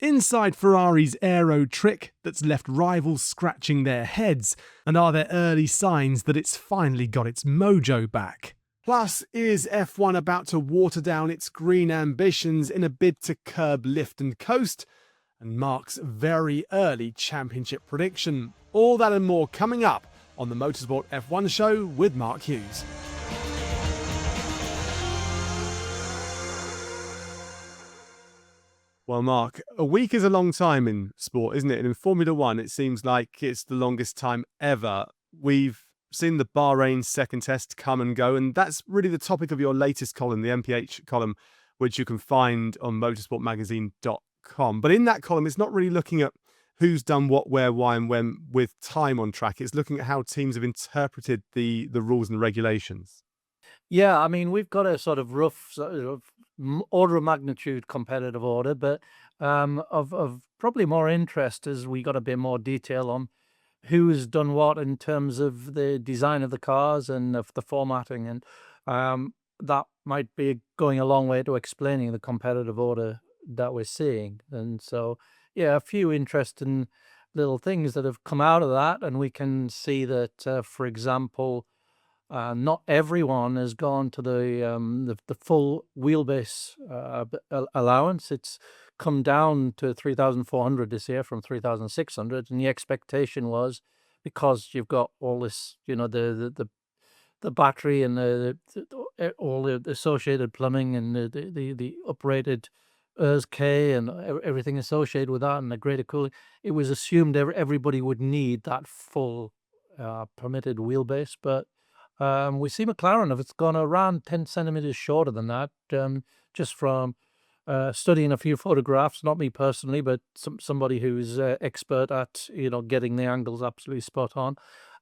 inside Ferrari's aero trick that's left rivals scratching their heads, and are there early signs that it's finally got its mojo back? Plus, is F1 about to water down its green ambitions in a bid to curb lift and coast? And Mark's very early championship prediction. All that and more coming up on the Motorsport F1 show with Mark Hughes. Well, Mark, a week is a long time in sport, isn't it? And in Formula One, it seems like it's the longest time ever. We've seen the Bahrain second test come and go, and that's really the topic of your latest column, the MPH column, which you can find on motorsportmagazine.com. But in that column, it's not really looking at who's done what, where, why, and when with time on track. It's looking at how teams have interpreted the rules and regulations. Yeah, I mean, we've got a sort of rough order of magnitude competitive order, but of probably more interest is we got a bit more detail on who's done what in terms of the design of the cars and of the formatting, and that might be going a long way to explaining the competitive order that we're seeing. And so, yeah, a few interesting little things that have come out of that, and we can see that, for example, not everyone has gone to the full wheelbase allowance. It's come down to 3,400 this year from 3,600, and the expectation was, because you've got all this, the battery and all the associated plumbing and the uprated ERS-K and everything associated with that, and the greater cooling, it was assumed everybody would need that full permitted wheelbase, but we see McLaren it's gone around 10 centimeters shorter than that, just from studying a few photographs, not me personally, but somebody who's expert at, getting the angles absolutely spot on.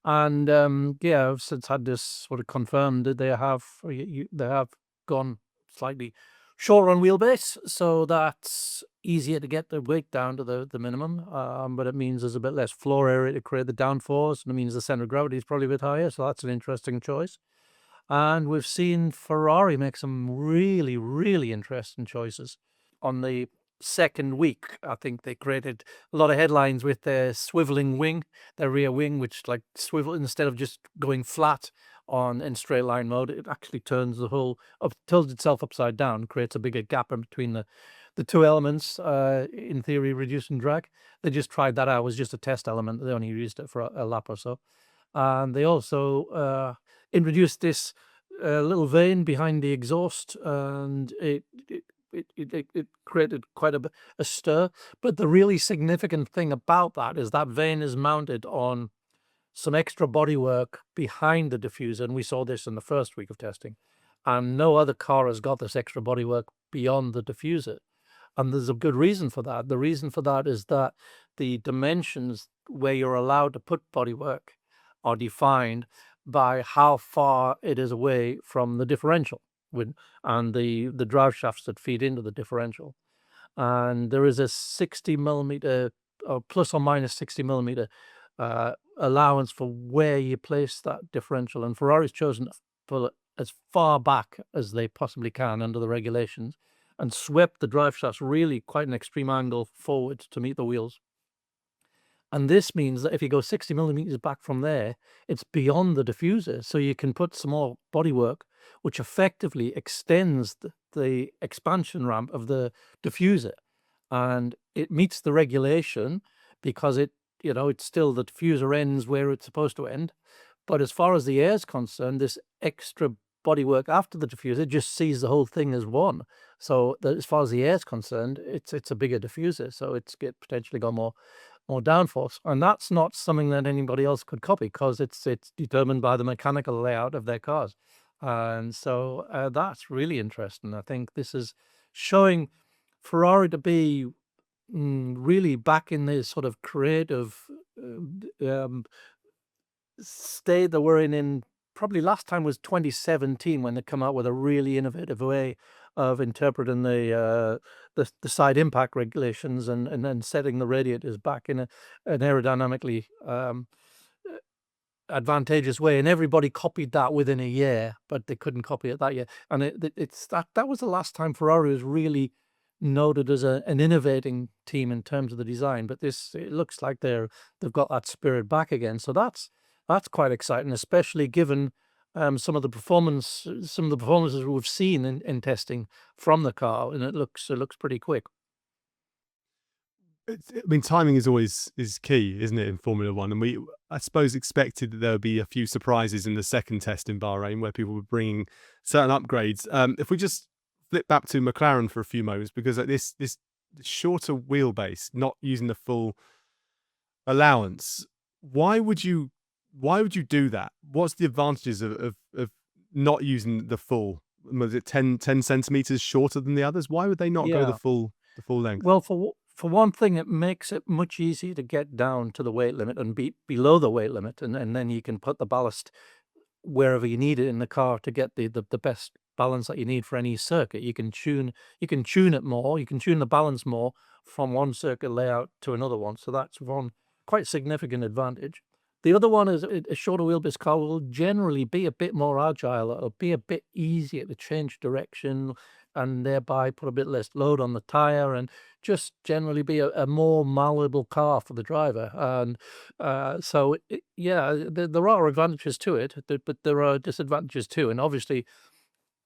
And yeah, I've since had this sort of confirmed that they have gone slightly shorter on wheelbase, so that's easier to get the weight down to the minimum, but it means there's a bit less floor area to create the downforce, and it means the center of gravity is probably a bit higher, so that's an interesting choice. And we've seen Ferrari make some really, really interesting choices. On the second week, I think they created a lot of headlines with their swiveling wing, their rear wing, which like swivel instead of just going flat in straight line mode, it actually turns tilts itself upside down, creates a bigger gap in between the two elements, in theory reducing drag. They just tried that out. It was just a test element. They only used it for a lap or so. And they also introduced this little vane behind the exhaust, and it created quite a stir. But the really significant thing about that is that vane is mounted on some extra bodywork behind the diffuser, and we saw this in the first week of testing. And no other car has got this extra bodywork beyond the diffuser. And there's a good reason for that. The reason for that is that the dimensions where you're allowed to put bodywork are defined by how far it is away from the differential and the drive shafts that feed into the differential. And there is a 60 millimeter or plus or minus 60 millimeter allowance for where you place that differential. And Ferrari's chosen to pull it as far back as they possibly can under the regulations and swept the drive shafts really quite an extreme angle forward to meet the wheels. And this means that if you go 60 millimeters back from there, it's beyond the diffuser. So you can put some more bodywork, which effectively extends the expansion ramp of the diffuser. And it meets the regulation because it's still the diffuser ends where it's supposed to end. But as far as the air is concerned, this extra bodywork after the diffuser just sees the whole thing as one. So that as far as the air is concerned, it's a bigger diffuser. So it's potentially got more downforce, and that's not something that anybody else could copy because it's determined by the mechanical layout of their cars. And so that's really interesting. I think this is showing Ferrari to be really back in this sort of creative state that we're in probably last time was 2017 when they come out with a really innovative way of interpreting the side impact regulations and then setting the radiators back in an aerodynamically advantageous way. And everybody copied that within a year, but they couldn't copy it that year. And that was the last time Ferrari was really noted as an innovating team in terms of the design, but it looks like they've got that spirit back again. So that's quite exciting, especially given some of the performances we've seen in testing from the car, and it looks pretty quick. I mean, timing is key, isn't it, in Formula One? And I suppose, expected that there would be a few surprises in the second test in Bahrain, where people were bringing certain upgrades. If we just flip back to McLaren for a few moments, because this shorter wheelbase, not using the full allowance, why would you do that? What's the advantages of not using the full? Was it 10 centimeters shorter than the others? Why would they not go Yeah. the full length? Well, for one thing, it makes it much easier to get down to the weight limit and be below the weight limit, and then you can put the ballast wherever you need it in the car to get the best balance that you need for any circuit. You can tune it more, you can tune the balance more from one circuit layout to another one. So that's one quite significant advantage. The other one is a shorter wheelbase car will generally be a bit more agile. It'll be a bit easier to change direction and thereby put a bit less load on the tire and just generally be a more malleable car for the driver. And so, yeah, there are advantages to it, but there are disadvantages too. And obviously,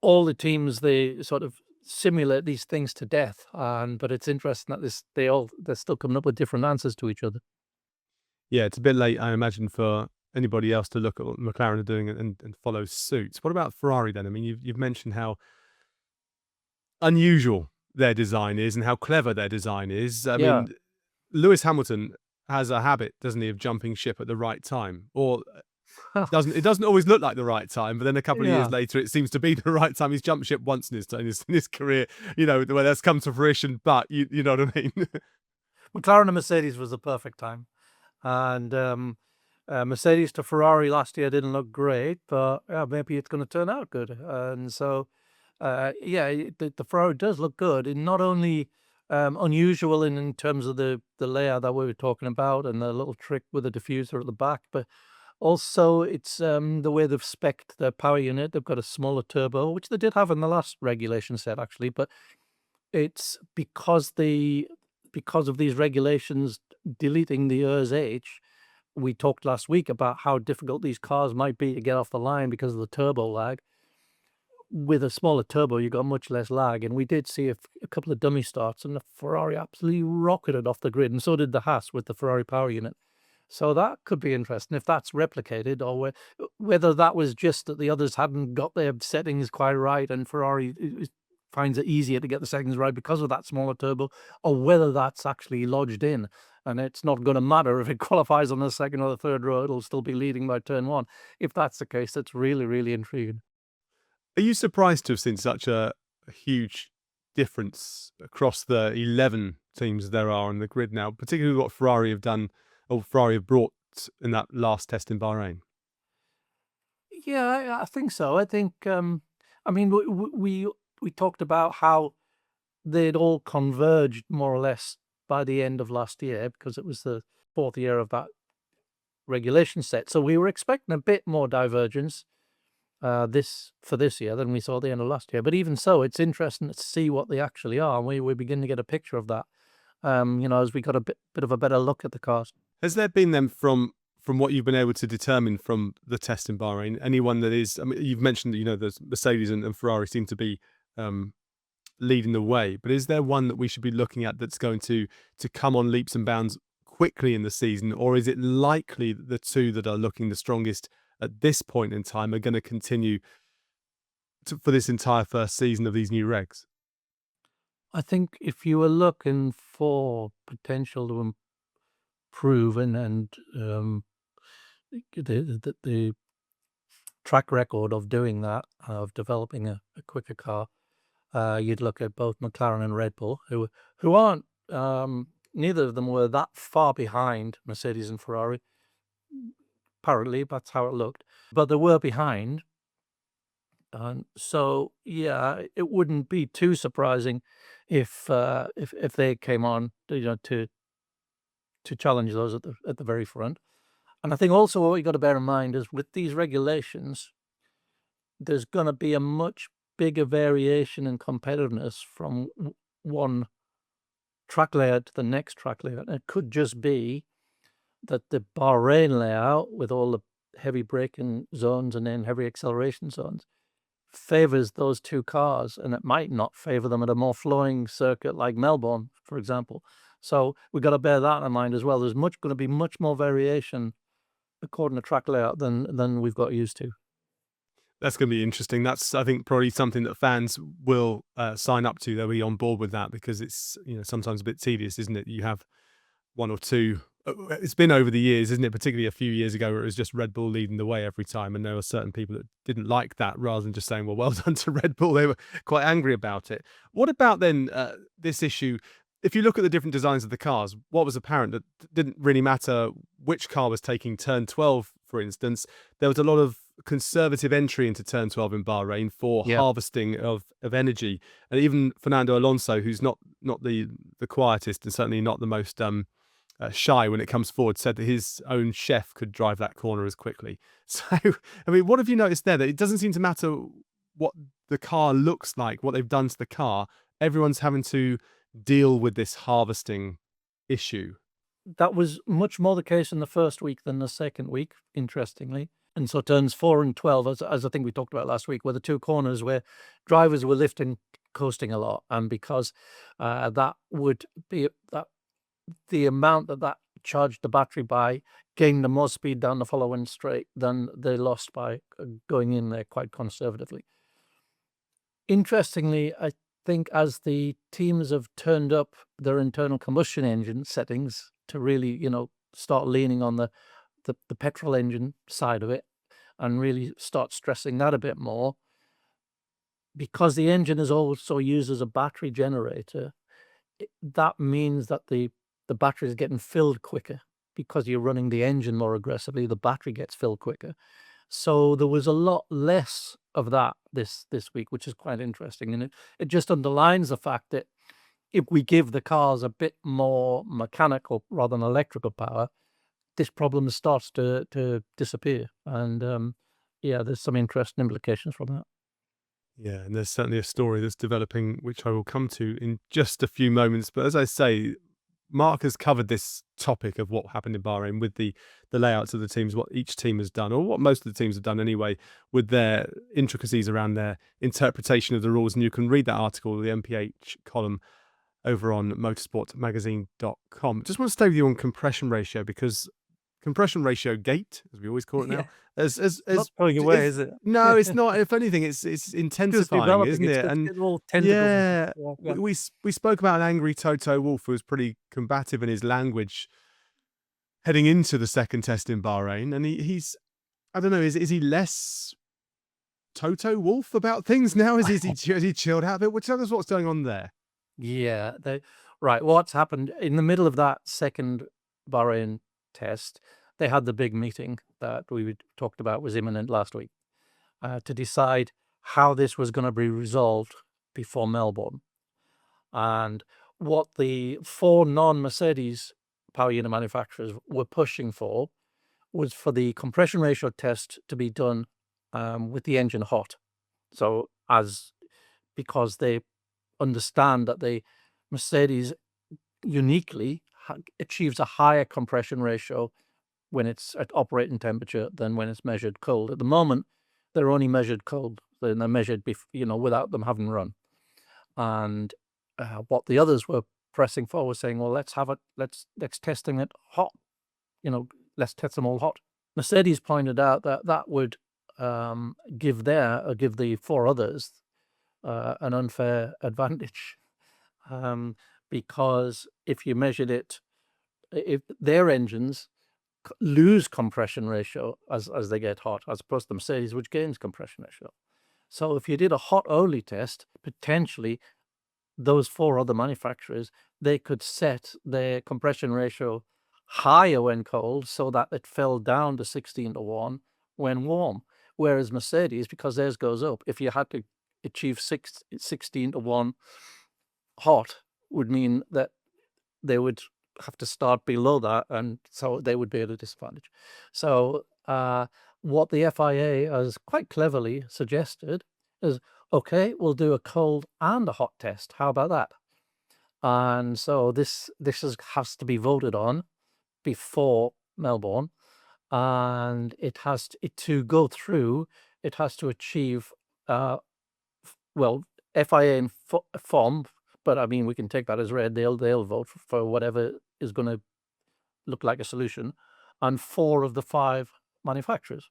all the teams, they sort of simulate these things to death. But it's interesting that they're still coming up with different answers to each other. Yeah, it's a bit late, I imagine, for anybody else to look at what McLaren are doing and follow suit. What about Ferrari then? I mean, you've mentioned how unusual their design is and how clever their design is. I Yeah. mean, Lewis Hamilton has a habit, doesn't he, of jumping ship at the right time, or it doesn't always look like the right time, but then a couple of years Yeah. later, it seems to be the right time. He's jumped ship once in his career, you know, where that's come to fruition. But you know what I mean? McLaren and Mercedes was the perfect time. And Mercedes to Ferrari last year didn't look great, but maybe it's going to turn out good. And so, yeah, the Ferrari does look good, and not only unusual in terms of the layout that we were talking about and the little trick with the diffuser at the back, but also it's the way they've spec'd their power unit. They've got a smaller turbo, which they did have in the last regulation set actually, but it's because of these regulations deleting the ERS-H. We talked last week about how difficult these cars might be to get off the line because of the turbo lag. With a smaller turbo, you got much less lag, and we did see a couple of dummy starts, and the Ferrari absolutely rocketed off the grid, and so did the Haas with the Ferrari power unit. So that could be interesting if that's replicated, or whether that was just that the others hadn't got their settings quite right, and Ferrari finds it easier to get the settings right because of that smaller turbo, or whether that's actually lodged in, and it's not going to matter if it qualifies on the second or the third row; it'll still be leading by turn one. If that's the case, that's really, really intriguing. Are you surprised to have seen such a huge difference across the 11 teams there are on the grid now, particularly what Ferrari have done or Ferrari have brought in that last test in Bahrain? Yeah, I think so. I think, I mean, we talked about how they'd all converged more or less by the end of last year because it was the fourth year of that regulation set. So we were expecting a bit more divergence this year than we saw at the end of last year. But even so, it's interesting to see what they actually are. And we begin to get a picture of that, as we got a bit of a better look at the cars. Has there been then from what you've been able to determine from the test in Bahrain, anyone that is, I mean, you've mentioned that, you know, the Mercedes and Ferrari seem to be leading the way, but is there one that we should be looking at that's going to come on leaps and bounds quickly in the season, or is it likely that the two that are looking the strongest at this point in time are going to continue for this entire first season of these new regs? I think if you were looking for potential to improve and the track record of doing that, of developing a quicker car, you'd look at both McLaren and Red Bull, who aren't, neither of them were that far behind Mercedes and Ferrari. Apparently, that's how it looked, but they were behind. And so, yeah, it wouldn't be too surprising if they came on, to challenge those at the very front. And I think also what you got to bear in mind is with these regulations, there's going to be a much bigger variation in competitiveness from one track layout to the next track layout. And it could just be that the Bahrain layout, with all the heavy braking zones and then heavy acceleration zones, favors those two cars, and it might not favor them at a more flowing circuit like Melbourne, for example. So we've got to bear that in mind as well. There's going to be much more variation according to track layout than we've got used to. That's going to be interesting. That's, I think, probably something that fans will sign up to. They'll be on board with that because it's, sometimes a bit tedious, isn't it? You have one or two. It's been over the years, isn't it? Particularly a few years ago, where it was just Red Bull leading the way every time, and there were certain people that didn't like that. Rather than just saying, "Well done to Red Bull," they were quite angry about it. What about then this issue? If you look at the different designs of the cars, what was apparent that didn't really matter which car was taking turn 12, for instance. There was a lot of conservative entry into turn 12 in Bahrain for Yeah. harvesting of energy, and even Fernando Alonso, who's not the quietest and certainly not the most shy when it comes forward, said that his own chef could drive that corner as quickly. So, I mean, what have you noticed there? That it doesn't seem to matter what the car looks like, what they've done to the car. Everyone's having to deal with this harvesting issue. That was much more the case in the first week than the second week, interestingly. And so turns 4 and 12, as I think we talked about last week, were the two corners where drivers were lifting, coasting a lot. And because that would be that the amount that charged the battery by gained the more speed down the following straight than they lost by going in there quite conservatively. Interestingly, I think as the teams have turned up their internal combustion engine settings to really, start leaning on the petrol engine side of it and really start stressing that a bit more, because the engine is also used as a battery generator, that means that the battery is getting filled quicker. Because you're running the engine more aggressively, the battery gets filled quicker. So there was a lot less of that this week, which is quite interesting. And it just underlines the fact that if we give the cars a bit more mechanical rather than electrical power, this problem starts to disappear. And there's some interesting implications from that. Yeah, and there's certainly a story that's developing, which I will come to in just a few moments. But as I say, Mark has covered this topic of what happened in Bahrain with the layouts of the teams, what each team has done, or what most of the teams have done anyway, with their intricacies around their interpretation of the rules. And you can read that article, the MPH column, over on motorsportmagazine.com. Just want to stay with you on compression ratio, because compression ratio gate, as we always call it now, Not going away, is it? no, it's not. If anything, it's intensifying, developing. isn't it? It's And getting all tentacles. yeah, Yeah. we spoke about an angry Toto Wolff who was pretty combative in his language heading into the second test in Bahrain, and he's, I don't know, is he less Toto Wolff about things now? Is he chilled out a bit? Tell us what's going on there. Yeah, right. What's happened in the middle of that second Bahrain test? They had the big meeting that we talked about was imminent last week to decide how this was going to be resolved before Melbourne. And what the 4 non-Mercedes power unit manufacturers were pushing for was for the compression ratio test to be done with the engine hot. So because they understand that the Mercedes uniquely achieves a higher compression ratio when it's at operating temperature than when it's measured cold. At the moment, they're only measured cold. They're measured, without them having run. And what the others were pressing for was saying, well, let's test them it hot. Let's test them all hot. Mercedes pointed out that would give the 4 others an unfair advantage, because if you measured it, if their engines lose compression ratio as they get hot, as opposed to the Mercedes, which gains compression ratio. So if you did a hot only test, potentially those 4 other manufacturers, they could set their compression ratio higher when cold so that it fell down to 16:1 when warm. Whereas Mercedes, because theirs goes up, if you had to achieve 16:1 hot, would mean that they would have to start below that, and so they would be at a disadvantage. So what the FIA has quite cleverly suggested is, okay, we'll do a cold and a hot test. How about that? and so has to be voted on before Melbourne, and to go through. It has to achieve, well, FIA form, but I mean we can take that as read. They'll vote for whatever is going to look like a solution, and 4 of the 5 manufacturers.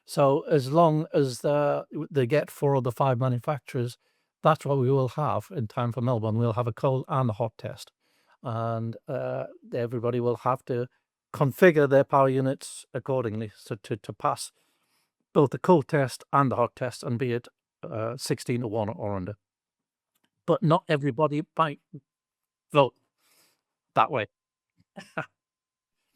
So as long as they get 4 of the 5 manufacturers, that's what we will have in time for Melbourne. We'll have a cold and a hot test, and everybody will have to configure their power units accordingly, so to pass both the cold test and the hot test, and be it 16-1 or under. But not everybody might vote that way.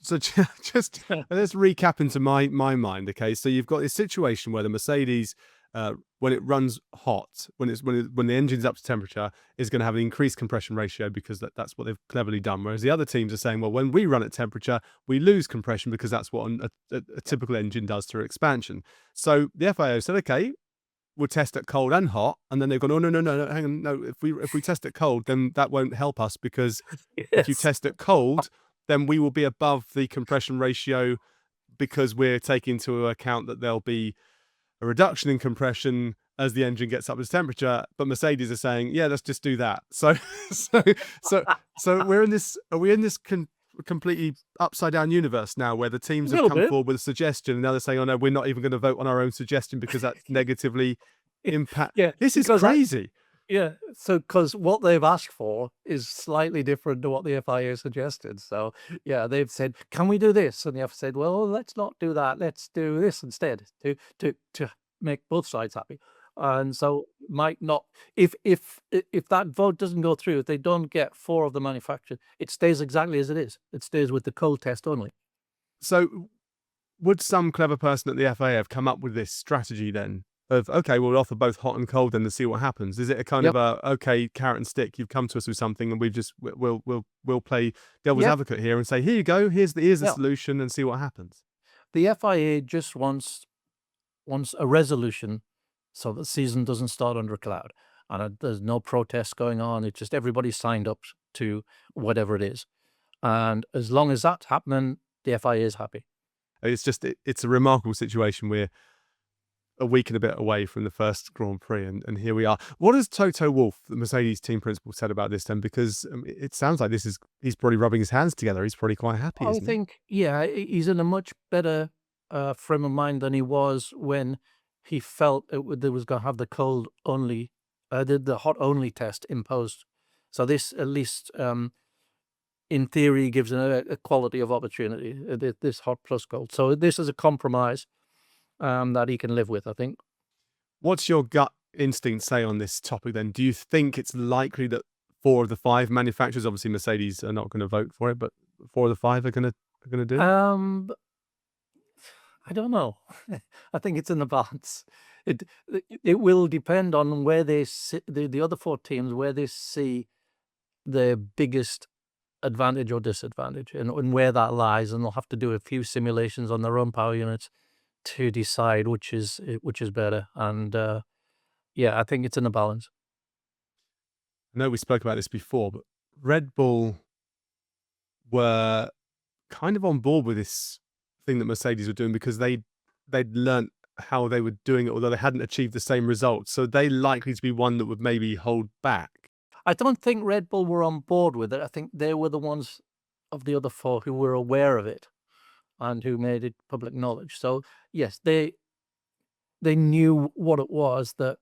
So just let's recap into my mind. Okay, so you've got this situation where the Mercedes, when it runs hot, when the engine's up to temperature, is going to have an increased compression ratio because that's what they've cleverly done. Whereas the other teams are saying, well, when we run at temperature, we lose compression because that's what a typical engine does through expansion. So the FIA said, okay, we'll test it cold and hot, and then they've gone, oh no, hang on, no. If we test it cold, then that won't help us because if you test it cold, then we will be above the compression ratio because we're taking into account that there'll be a reduction in compression as the engine gets up to temperature. But Mercedes are saying, yeah, let's just do that. So we're in this. Are we in this completely upside down universe now where the teams have come forward with a suggestion and now they're saying, oh no, we're not even going to vote on our own suggestion because that's negatively impact. Yeah, this is crazy. Yeah, so because what they've asked for is slightly different to what the FIA suggested. So yeah, they've said, "Can we do this?" And the FIA said, "Well, let's not do that. Let's do this instead to make both sides happy." And so might not if that vote doesn't go through, if they don't get 4 of the manufacturers, it stays exactly as it is. It stays with the cold test only. So would some clever person at the FIA have come up with this strategy then? Of okay, we'll offer both hot and cold then to see what happens. Is it a kind of a okay carrot and stick? You've come to us with something, and we'll play devil's advocate here and say, here you go, here's the solution, and see what happens. The FIA just wants a resolution so that the season doesn't start under a cloud, and there's no protests going on. It's just everybody signed up to whatever it is, and as long as that's happening, the FIA is happy. It's just it's a remarkable situation. We're a week and a bit away from the first Grand Prix, and here we are. What has Toto Wolff, the Mercedes team principal, said about this then? Because it sounds like he's probably rubbing his hands together. He's probably quite happy. I think, yeah, he's in a much better frame of mind than he was when he felt they was going to have the cold only, the hot only test imposed. So this, at least in theory, gives a quality of opportunity, this hot plus cold. So this is a compromise that he can live with, I think. What's your gut instinct say on this topic then? Do you think it's likely that 4 of the 5 manufacturers, obviously Mercedes are not going to vote for it, but 4 of the 5 are going to do it? I don't know. I think it's in the balance. It will depend on where they see the other 4 teams, where they see the biggest advantage or disadvantage, and where that lies, and they'll have to do a few simulations on their own power units to decide which is better. And yeah, I think it's in a balance. I know we spoke about this before, but Red Bull were kind of on board with this thing that Mercedes were doing because they'd learnt how they were doing it, although they hadn't achieved the same results. So they likely to be one that would maybe hold back. I don't think Red Bull were on board with it. I think they were the ones of the other 4 who were aware of it and who made it public knowledge. So yes, they knew what it was that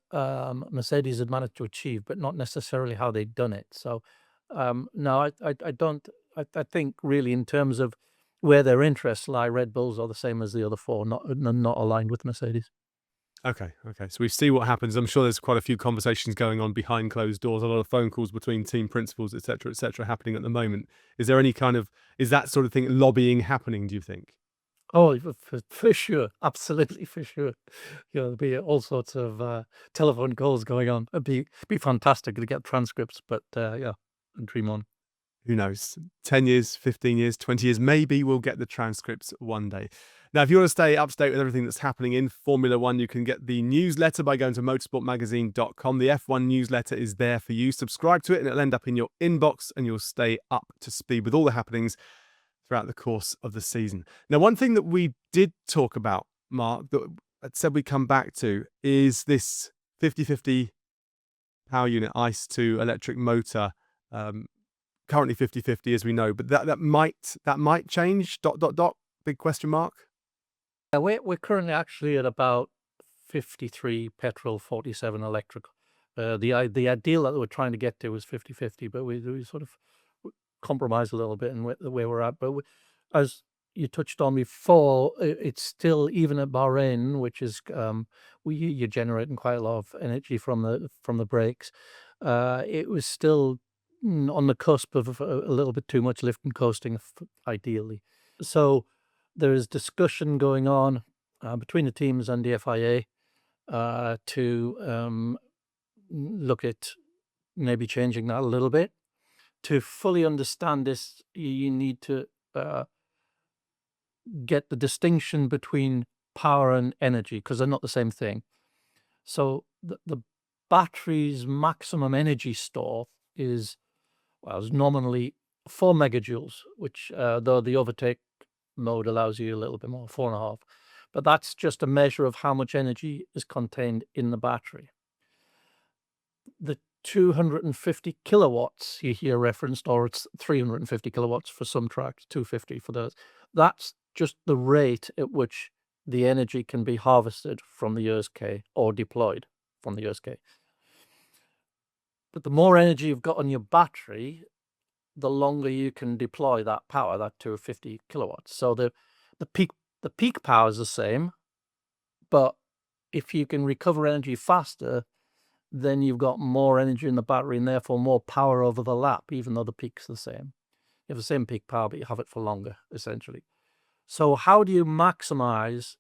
Mercedes had managed to achieve, but not necessarily how they'd done it. So no, I don't. I think really in terms of where their interests lie, Red Bulls are the same as the other 4, not aligned with Mercedes. Okay. So we see what happens. I'm sure there's quite a few conversations going on behind closed doors, a lot of phone calls between team principals, et cetera, happening at the moment. Is there any is that sort of thing, lobbying happening, do you think? Oh, for sure. Absolutely, for sure. There'll be all sorts of telephone calls going on. It'd be fantastic to get transcripts, but yeah, dream on. Who knows? 10 years, 15 years, 20 years, maybe we'll get the transcripts one day. Now, Now, if you want to stay up to date with everything that's happening in Formula One, you can get the newsletter by going to motorsportmagazine.com. The F1 newsletter is there for you. Subscribe to it and it'll end up in your inbox and you'll stay up to speed with all the happenings throughout the course of the season. Now, one thing that we did talk about, Mark, that I said we'd come back to is this 50-50 power unit ICE to electric motor. Currently 50-50, as we know, but that might change, ... big question mark. We're currently actually at about 53 petrol, 47 electric. The ideal that we're trying to get to is 50-50, but we sort of compromise a little bit in where we're at. But as you touched on before, it's still, even at Bahrain, which is you're generating quite a lot of energy from the brakes. It was still on the cusp of a little bit too much lift and coasting, ideally. So there is discussion going on between the teams and the FIA to look at maybe changing that a little bit. To fully understand this, you need to get the distinction between power and energy, because they're not the same thing. So the battery's maximum energy store is nominally 4 megajoules, which though the overtake mode allows you a little bit more, 4.5. But that's just a measure of how much energy is contained in the battery. The 250 kilowatts you hear referenced, or it's 350 kilowatts for some tracks, 250 for those. That's just the rate at which the energy can be harvested from the ERS-K or deployed from the ERS-K. But the more energy you've got on your battery, the longer you can deploy that power, that 250 kilowatts. So the peak power is the same, but if you can recover energy faster, then you've got more energy in the battery and therefore more power over the lap, even though the peak's the same. You have the same peak power, but you have it for longer, essentially. So how do you maximize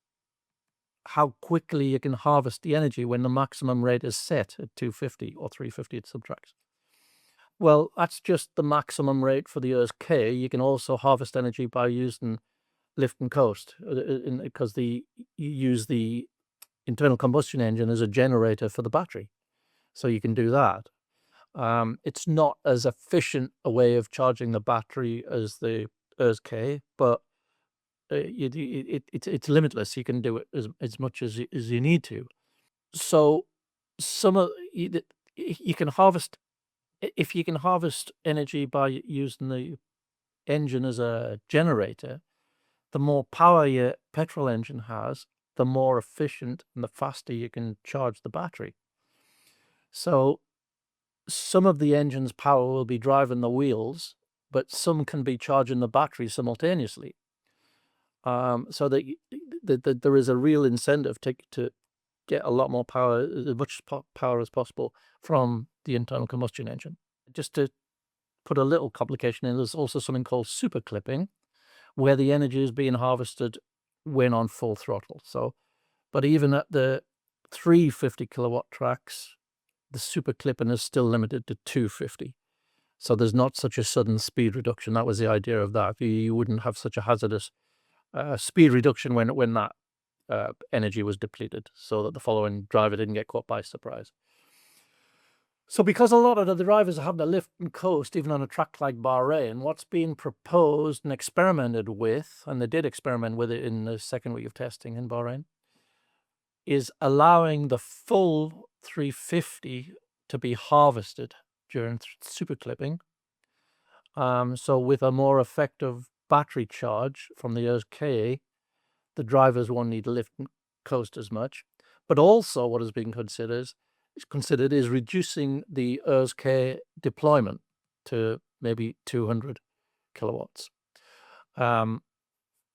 how quickly you can harvest the energy when the maximum rate is set at 250 or 350 at some tracks? Well, that's just the maximum rate for the ERS-K. You can also harvest energy by using lift and coast, because you use the internal combustion engine as a generator for the battery. So you can do that. It's not as efficient a way of charging the battery as the ERS-K, but it's limitless. You can do it as much as you need to. So you can harvest. If you can harvest energy by using the engine as a generator, the more power your petrol engine has, the more efficient and the faster you can charge the battery. So some of the engine's power will be driving the wheels, but some can be charging the battery simultaneously. So that there is a real incentive to get a lot more power, as much power as possible from the internal combustion engine. Just to put a little complication in, there's also something called super clipping, where the energy is being harvested when on full throttle. So, but even at the 350 kilowatt tracks, the super clipping is still limited to 250. So there's not such a sudden speed reduction. That was the idea of that. You wouldn't have such a hazardous speed reduction when that energy was depleted, so that the following driver didn't get caught by surprise. So because a lot of the drivers have the lift and coast, even on a track like Bahrain, what's being proposed and experimented with, and they did experiment with it in the second week of testing in Bahrain, is allowing the full 350 to be harvested during super clipping. So with a more effective battery charge from the ERS-K, the drivers won't need to lift and coast as much. But also what is being considered is reducing the ERS-K deployment to maybe 200 kilowatts.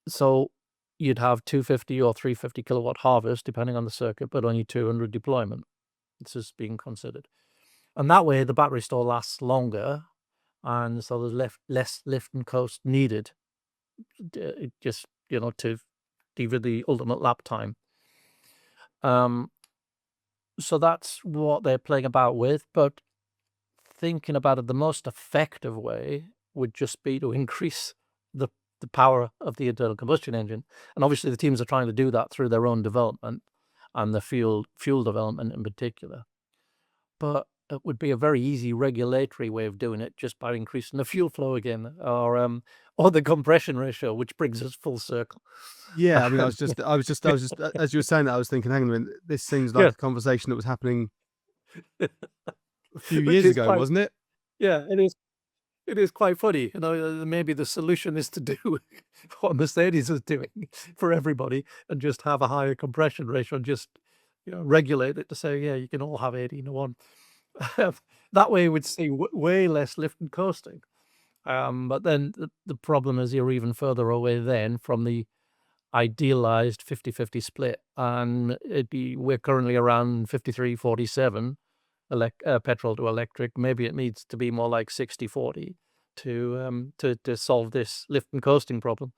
So you'd have 250 or 350 kilowatt harvest, depending on the circuit, but only 200 deployment. This is being considered. And that way the battery store lasts longer, and so there's less lift and coast needed, just, to deliver the ultimate lap time. So that's what they're playing about with, but thinking about it, the most effective way would just be to increase the the power of the internal combustion engine. And obviously the teams are trying to do that through their own development and the fuel development in particular. But it would be a very easy regulatory way of doing it, just by increasing the fuel flow again, or the compression ratio, which brings us full circle. Yeah, I mean, Yeah. as you were saying that, I was thinking, hang on a minute, this seems like Yeah. a conversation that was happening a few Which years is ago, quite, wasn't it? yeah, it is. It is quite funny, maybe the solution is to do what Mercedes is doing for everybody and just have a higher compression ratio and just, regulate it to say, yeah, you can all have 18 to 1. That way we'd see way less lift and coasting. But then the problem is you're even further away then from the idealized 50-50 split. And we're currently around 53-47 petrol to electric. Maybe it needs to be more like 60-40 to solve this lift and coasting problem.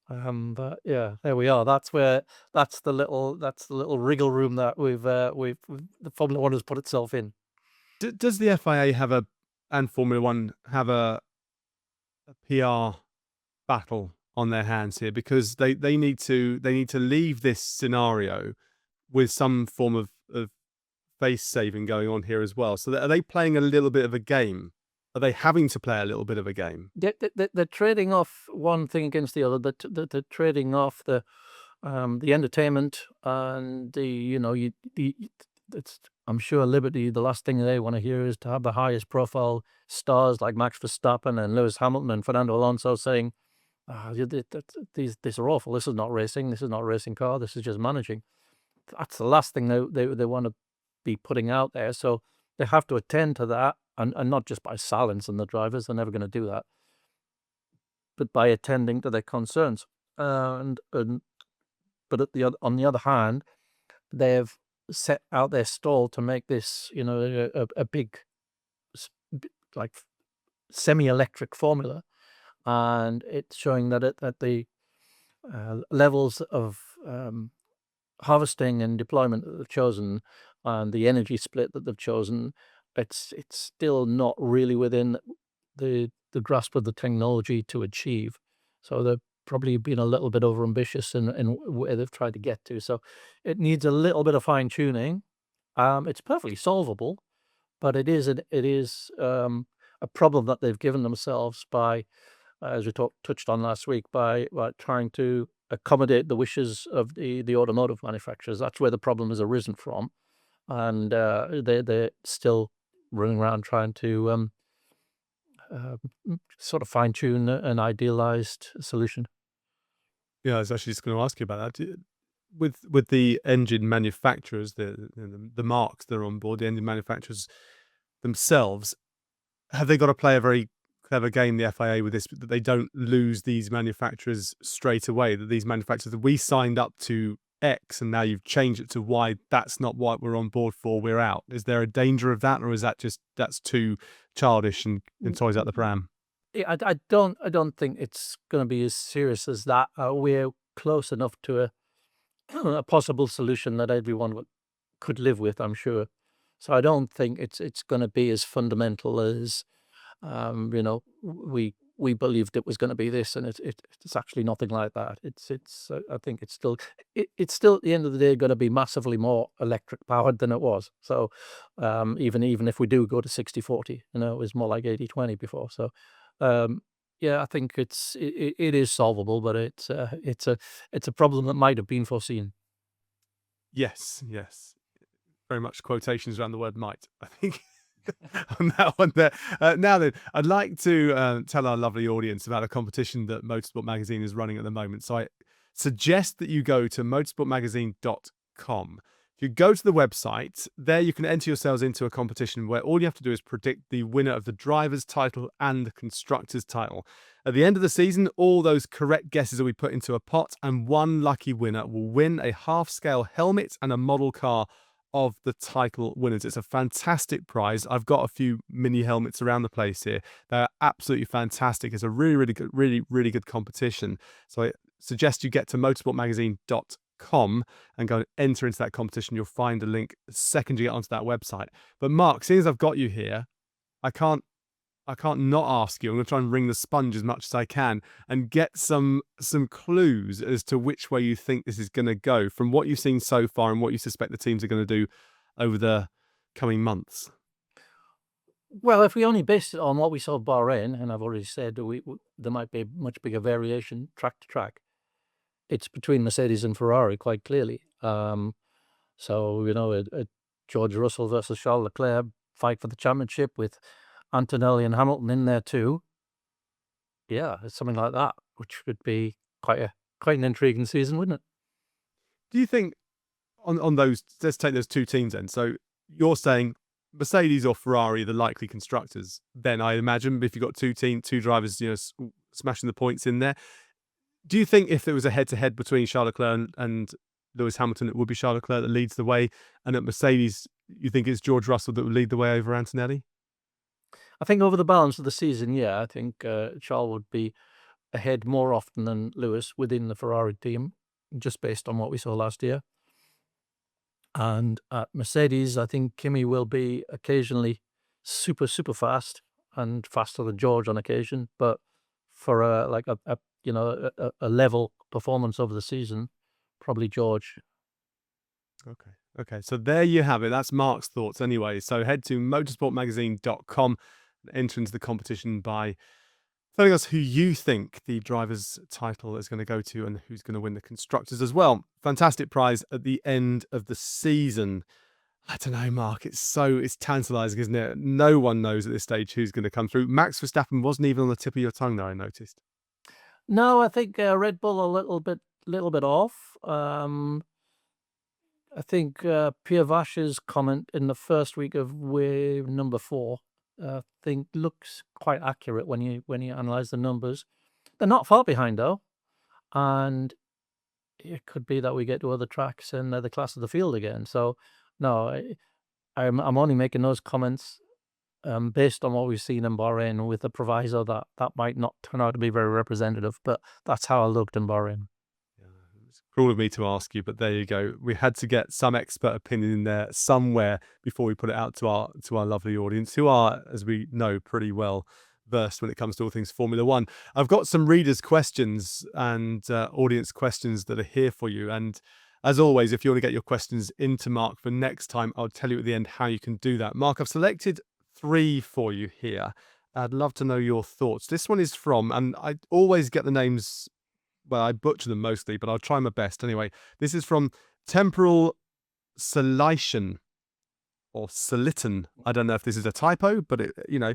But yeah, there we are. That's the little wriggle room that the Formula One has put itself in. Does the FIA and Formula One have a PR battle on their hands here, because they need to leave this scenario with some form of face saving going on here as well? So are they playing a little bit of a game? Are they having to play a little bit of a game? They're trading off one thing against the other. They're trading off the entertainment and I'm sure Liberty, the last thing they want to hear is to have the highest profile stars like Max Verstappen and Lewis Hamilton and Fernando Alonso saying, these are awful. This is not racing. This is not a racing car. This is just managing. That's the last thing they want to be putting out there. So they have to attend to that, and not just by silencing the drivers. They're never going to do that, but by attending to their concerns. But on the other hand, they've set out their stall to make this, a big, like, semi-electric formula, and it's showing that at the levels of harvesting and deployment that they've chosen and the energy split that they've chosen, it's still not really within the grasp of the technology to achieve. So they've probably been a little bit overambitious in where they've tried to get to. So it needs a little bit of fine tuning. It's perfectly solvable, but it is a problem that they've given themselves by, as we touched on last week, by trying to accommodate the wishes of the automotive manufacturers. That's where the problem has arisen from, and they're still running around trying to sort of fine tune an idealized solution. Yeah, I was actually just going to ask you about that. With the engine manufacturers, the marks that are on board, the engine manufacturers themselves, have they got to play a very clever game, the FIA, with this, that they don't lose these manufacturers straight away, that these manufacturers that we signed up to X and now you've changed it to Y, that's not what we're on board for, we're out? Is there a danger of that, or is that's too childish and toys out the pram? Yeah, I don't think it's going to be as serious as that. We're close enough to a possible solution that everyone could live with, I'm sure. So I don't think it's going to be as fundamental as we believed it was going to be this, and it's actually nothing like that. I think it's still at the end of the day going to be massively more electric powered than it was. So even if we do go to 60-40, it was more like 80-20 before. So yeah, I think it is solvable, but it's a problem that might have been foreseen. Yes, very much quotations around the word might, I think. On that one there. Now then, I'd like to tell our lovely audience about a competition that Motorsport Magazine is running at the moment. So I suggest that you go to motorsportmagazine.com. If you go to the website, there you can enter yourselves into a competition where all you have to do is predict the winner of the driver's title and the constructor's title. At the end of the season, all those correct guesses will be put into a pot, and one lucky winner will win a half-scale helmet and a model car of the title winners. It's a fantastic prize. I've got a few mini helmets around the place here. They're absolutely fantastic. It's a really good competition. So I suggest you get to motorsportmagazine.com and go and enter into that competition. You'll find a link the second you get onto that website. But Mark, seeing as I've got you here, I can't I can't not ask you. I'm going to try and wring the sponge as much as I can and get some clues as to which way you think this is going to go from what you've seen so far and what you suspect the teams are going to do over the coming months. Well, if we only base it on what we saw at Bahrain, and I've already said that there might be a much bigger variation track to track, it's between Mercedes and Ferrari quite clearly. So, a George Russell versus Charles Leclerc fight for the championship with Antonelli and Hamilton in there too. Yeah, it's something like that, which would be quite an intriguing season, wouldn't it? Do you think on those, let's take those two teams then. So you're saying Mercedes or Ferrari are the likely constructors. Then I imagine if you've got two drivers, smashing the points in there. Do you think if there was a head-to-head between Charles Leclerc and Lewis Hamilton, it would be Charles Leclerc that leads the way, and at Mercedes, you think it's George Russell that would lead the way over Antonelli? I think over the balance of the season, yeah, I think Charles would be ahead more often than Lewis within the Ferrari team, just based on what we saw last year. And at Mercedes, I think Kimi will be occasionally super, super fast and faster than George on occasion. But for a level performance over the season, probably George. Okay. Okay. So there you have it. That's Mark's thoughts anyway. So head to motorsportmagazine.com and enter into the competition by telling us who you think the driver's title is going to go to and who's going to win the constructors as well. Fantastic prize at the end of the season. I don't know, Mark. It's tantalizing, isn't it? No one knows at this stage who's going to come through. Max Verstappen wasn't even on the tip of your tongue there, I noticed. No, I think Red Bull a little bit off. I think Pierre Vache's comment in the first week of wave number 4, I think looks quite accurate when you analyze the numbers. They're not far behind though, and it could be that we get to other tracks and they're the class of the field again. So no, I'm only making those comments based on what we've seen in Bahrain, with the proviso that that might not turn out to be very representative. But that's how I looked in Bahrain. Yeah, it's cruel of me to ask you, but there you go. We had to get some expert opinion in there somewhere before we put it out to our lovely audience, who are, as we know, pretty well versed when it comes to all things Formula One. I've got some readers' questions and audience questions that are here for you. And as always, if you want to get your questions into Mark for next time, I'll tell you at the end how you can do that. Mark, I've selected 3 for you here. I'd love to know your thoughts. This one is from, and I always get the names, well, I butcher them mostly, but I'll try my best anyway. This is from Temporal Solation or Soliton. I don't know if this is a typo, but anyway,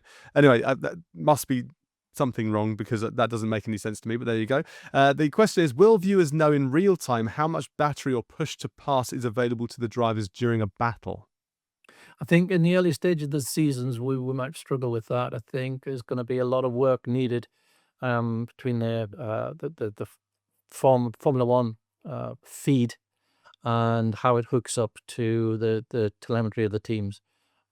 that must be something wrong because that doesn't make any sense to me, but there you go. The question is, will viewers know in real time how much battery or push to pass is available to the drivers during a battle? I think in the early stage of the seasons, we might struggle with that. I think there's going to be a lot of work needed between the Formula One feed and how it hooks up to the telemetry of the teams.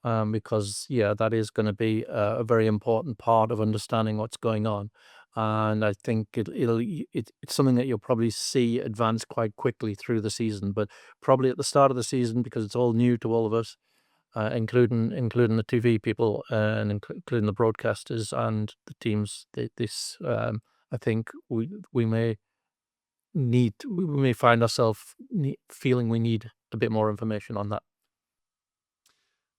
Because, yeah, that is going to be a very important part of understanding what's going on. And I think it's something that you'll probably see advance quite quickly through the season, but probably at the start of the season, because it's all new to all of us, including the TV people and including the broadcasters and the teams. I think we may find ourselves feeling we need a bit more information on that.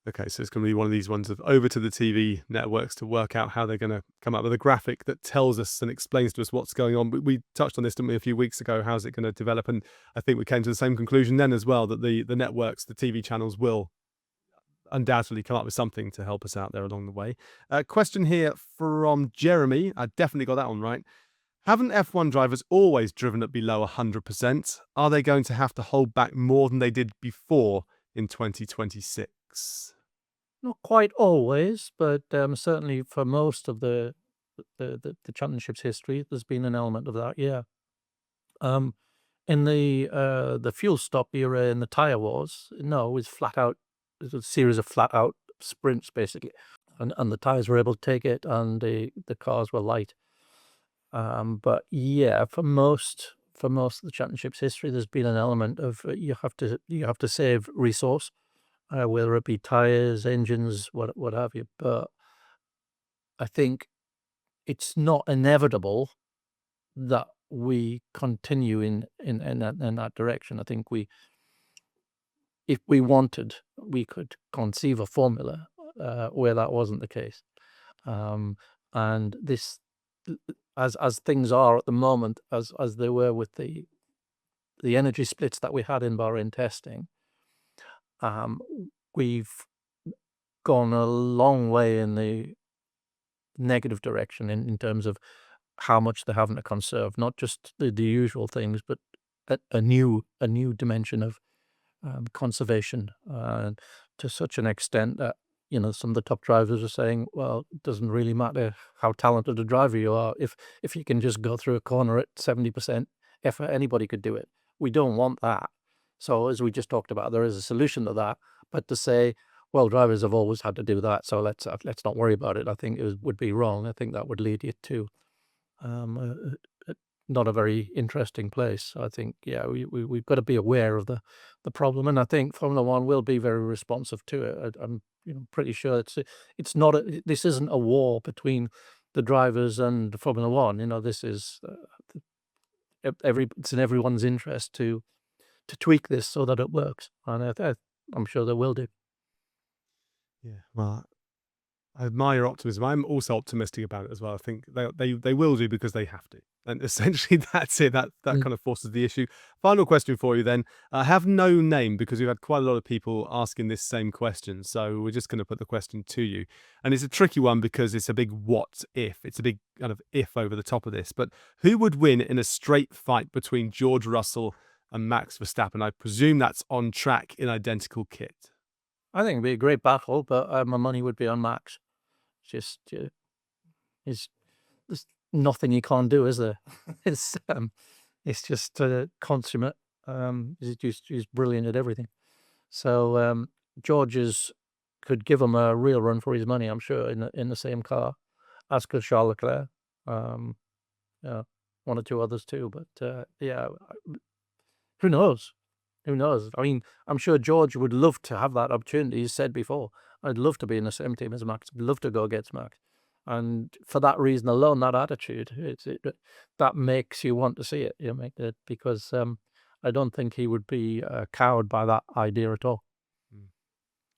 Okay, so it's going to be one of these ones of over to the TV networks to work out how they're going to come up with a graphic that tells us and explains to us what's going on. But we touched on this, didn't we, a few weeks ago? How's it going to develop? And I think we came to the same conclusion then as well, that the networks, the TV channels will undoubtedly come up with something to help us out there along the way. Question here from Jeremy. I definitely got that one right. Haven't F1 drivers always driven at below 100%? Are they going to have to hold back more than they did before in 2026? Not quite always, but certainly for most of the championship's history, there's been an element of that. Yeah. In the fuel stop era in the tire wars, no, it was flat out. It was a series of flat out sprints basically, and the tires were able to take it, and the cars were light. But yeah, for most of the championship's history, there's been an element of you have to save resource. Whether it be tires, engines, what have you. But I think it's not inevitable that we continue in that direction. I think if we wanted, we could conceive a formula where that wasn't the case. And this, as things are at the moment, as they were with the energy splits that we had in Bahrain testing, we've gone a long way in the negative direction in terms of how much they're having to conserve, not just the usual things, but a new dimension of conservation, to such an extent that, you know, some of the top drivers are saying, well, it doesn't really matter how talented a driver you are. If you can just go through a corner at 70% effort, anybody could do it. We don't want that. So as we just talked about, there is a solution to that. But to say, well, drivers have always had to do that, so let's not worry about it, I think would be wrong. I think that would lead you to not a very interesting place. So I think, yeah, we've got to be aware of the problem, and I think Formula One will be very responsive to it. I'm pretty sure it's not this isn't a war between the drivers and Formula One. This is it's in everyone's interest to tweak this so that it works, and I'm sure they will do. Yeah, well, I admire your optimism. I'm also optimistic about it as well. I think they will do because they have to. And essentially that's it. That kind of forces the issue. Final question for you then. I have no name because we've had quite a lot of people asking this same question. So we're just going to put the question to you. And it's a tricky one because it's a big what if. It's a big kind of if over the top of this. But who would win in a straight fight between George Russell and Max Verstappen? I presume that's on track in identical kit. I think it'd be a great battle, but my money would be on Max. Just there's nothing you can't do, is there? It's just consummate. He's brilliant at everything. So George's could give him a real run for his money, I'm sure, in the same car, as could Charles Leclerc. Yeah, one or two others too, but yeah, who knows? Who knows? I mean, I'm sure George would love to have that opportunity. He's said before, I'd love to be in the same team as Max. I'd love to go against Max. And for that reason alone, that attitude, that makes you want to see it. Because I don't think he would be cowed by that idea at all.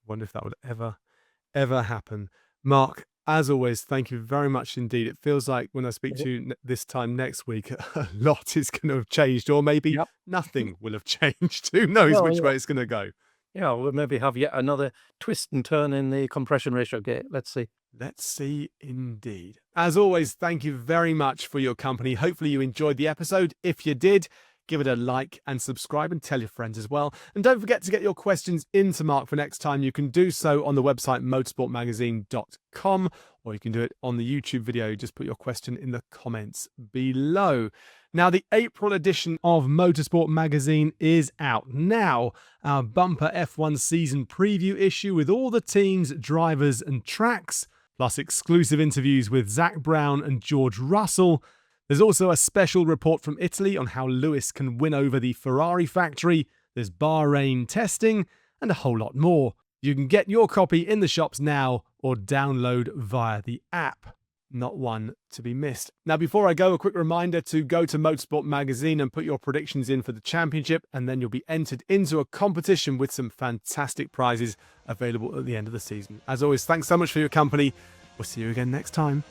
Wonder if that would ever happen. Mark, as always, thank you very much indeed. It feels like when I speak to you this time next week, a lot is going to have changed, or maybe nothing will have changed. Who knows which way it's going to go? Yeah, we'll maybe have yet another twist and turn in the compression ratio gate. Let's see. Let's see indeed. As always, thank you very much for your company. Hopefully you enjoyed the episode. If you did, give it a like and subscribe and tell your friends as well. And don't forget to get your questions into Mark for next time. You can do so on the website motorsportmagazine.com, or you can do it on the YouTube video. Just put your question in the comments below. Now, the April edition of Motorsport Magazine is out now. Our bumper F1 season preview issue with all the teams, drivers and tracks, plus exclusive interviews with Zach Brown and George Russell. There's also a special report from Italy on how Lewis can win over the Ferrari factory. There's Bahrain testing and a whole lot more. You can get your copy in the shops now or download via the app. Not one to be missed. Now, before I go, a quick reminder to go to Motorsport Magazine and put your predictions in for the championship, and then you'll be entered into a competition with some fantastic prizes available at the end of the season. As always, thanks so much for your company. We'll see you again next time.